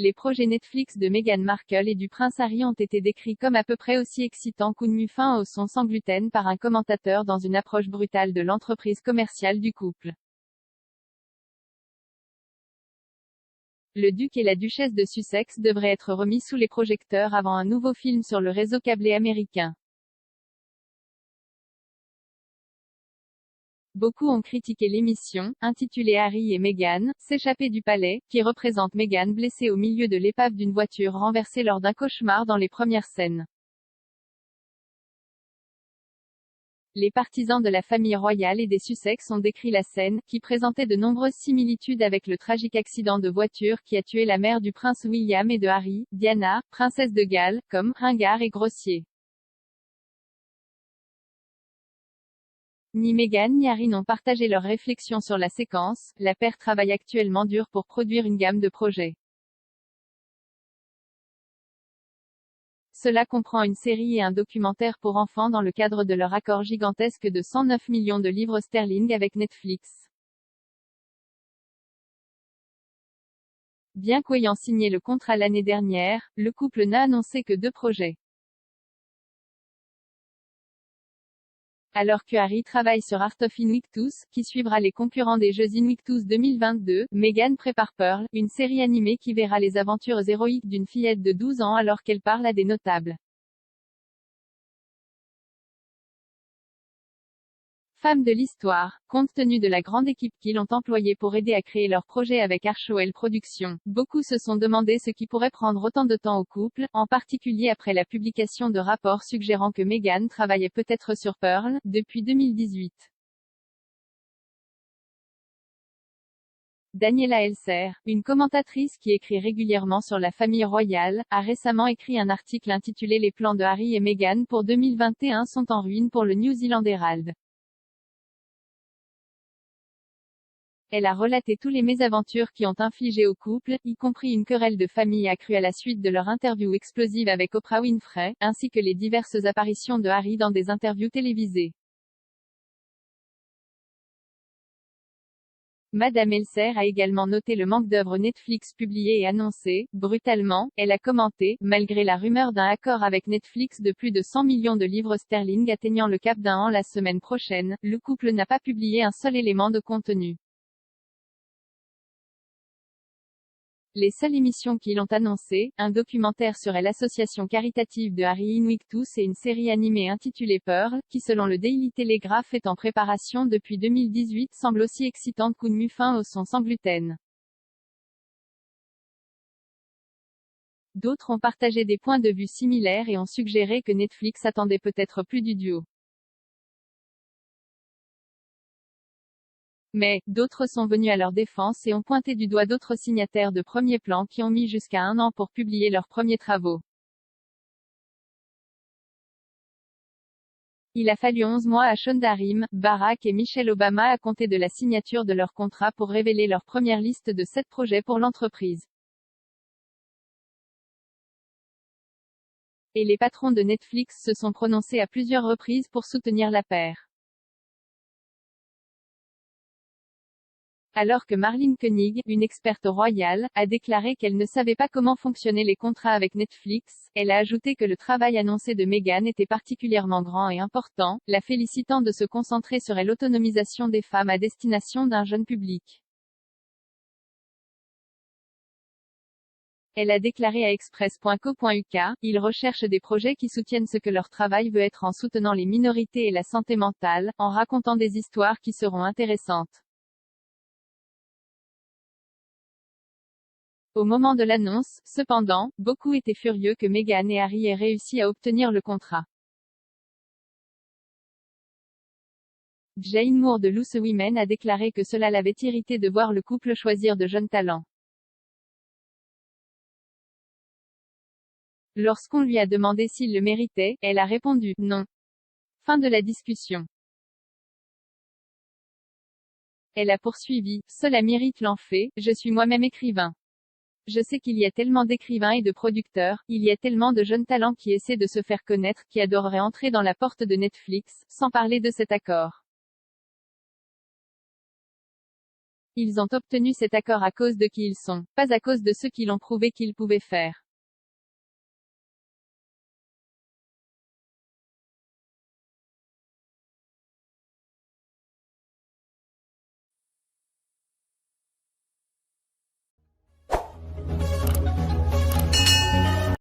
Les projets Netflix de Meghan Markle et du prince Harry ont été décrits comme à peu près aussi excitants qu'une mue fin au son sans gluten par un commentateur dans une approche brutale de l'entreprise commerciale du couple. Le duc et la duchesse de Sussex devraient être remis sous les projecteurs avant un nouveau film sur le réseau câblé américain. Beaucoup ont critiqué l'émission, intitulée Harry et Meghan, s'échapper du palais, qui représente Meghan blessée au milieu de l'épave d'une voiture renversée lors d'un cauchemar dans les premières scènes. Les partisans de la famille royale et des Sussex ont décrit la scène, qui présentait de nombreuses similitudes avec le tragique accident de voiture qui a tué la mère du prince William et de Harry, Diana, princesse de Galles, comme ringard et grossier. Ni Meghan ni Harry n'ont partagé leurs réflexions sur la séquence. La paire travaille actuellement dur pour produire une gamme de projets. Cela comprend une série et un documentaire pour enfants dans le cadre de leur accord gigantesque de 109 millions de livres sterling avec Netflix. Bien qu'ayant signé le contrat l'année dernière, le couple n'a annoncé que 2 projets. Alors que Harry travaille sur Art of Invictus, qui suivra les concurrents des Jeux Invictus 2022, Meghan prépare Pearl, une série animée qui verra les aventures héroïques d'une fillette de 12 ans alors qu'elle parle à des notables. Femmes de l'histoire, compte tenu de la grande équipe qu'ils ont employée pour aider à créer leur projet avec Archewell Productions, beaucoup se sont demandé ce qui pourrait prendre autant de temps au couple, en particulier après la publication de rapports suggérant que Meghan travaillait peut-être sur Pearl, depuis 2018. Daniela Elser, une commentatrice qui écrit régulièrement sur la famille royale, a récemment écrit un article intitulé Les plans de Harry et Meghan pour 2021 sont en ruine pour le New Zealand Herald. Elle a relaté tous les mésaventures qui ont infligé au couple, y compris une querelle de famille accrue à la suite de leur interview explosive avec Oprah Winfrey, ainsi que les diverses apparitions de Harry dans des interviews télévisées. Madame Elser a également noté le manque d'œuvres Netflix publiées et annoncées. Brutalement, elle a commenté, malgré la rumeur d'un accord avec Netflix de plus de 100 millions de livres sterling atteignant le cap d'1 an la semaine prochaine, le couple n'a pas publié un seul élément de contenu. Les seules émissions qu'ils ont annoncées, un documentaire sur l'association caritative de Harry Invictus et une série animée intitulée Pearl, qui selon le Daily Telegraph est en préparation depuis 2018, semblent aussi excitantes qu'une mue fin au son sans gluten. D'autres ont partagé des points de vue similaires et ont suggéré que Netflix attendait peut-être plus du duo. Mais, d'autres sont venus à leur défense et ont pointé du doigt d'autres signataires de premier plan qui ont mis jusqu'à 1 an pour publier leurs premiers travaux. Il a fallu 11 mois à Shonda Rhimes, Barack et Michelle Obama à compter de la signature de leur contrat pour révéler leur première liste de 7 projets pour l'entreprise. Et les patrons de Netflix se sont prononcés à plusieurs reprises pour soutenir la paire. Alors que Marlene Koenig, une experte royale, a déclaré qu'elle ne savait pas comment fonctionnaient les contrats avec Netflix, elle a ajouté que le travail annoncé de Meghan était particulièrement grand et important, la félicitant de se concentrer sur l'autonomisation des femmes à destination d'un jeune public. Elle a déclaré à express.co.uk, ils recherchent des projets qui soutiennent ce que leur travail veut être en soutenant les minorités et la santé mentale, en racontant des histoires qui seront intéressantes. Au moment de l'annonce, cependant, beaucoup étaient furieux que Meghan et Harry aient réussi à obtenir le contrat. Jane Moore de Loose Women a déclaré que cela l'avait irrité de voir le couple choisir de jeunes talents. Lorsqu'on lui a demandé s'il le méritait, elle a répondu « non ». Fin de la discussion. Elle a poursuivi « cela mérite l'en fait, je suis moi-même écrivain. Je sais qu'il y a tellement d'écrivains et de producteurs, il y a tellement de jeunes talents qui essaient de se faire connaître, qui adoreraient entrer dans la porte de Netflix, sans parler de cet accord. Ils ont obtenu cet accord à cause de qui ils sont, pas à cause de ce qu'ils ont prouvé qu'ils pouvaient faire.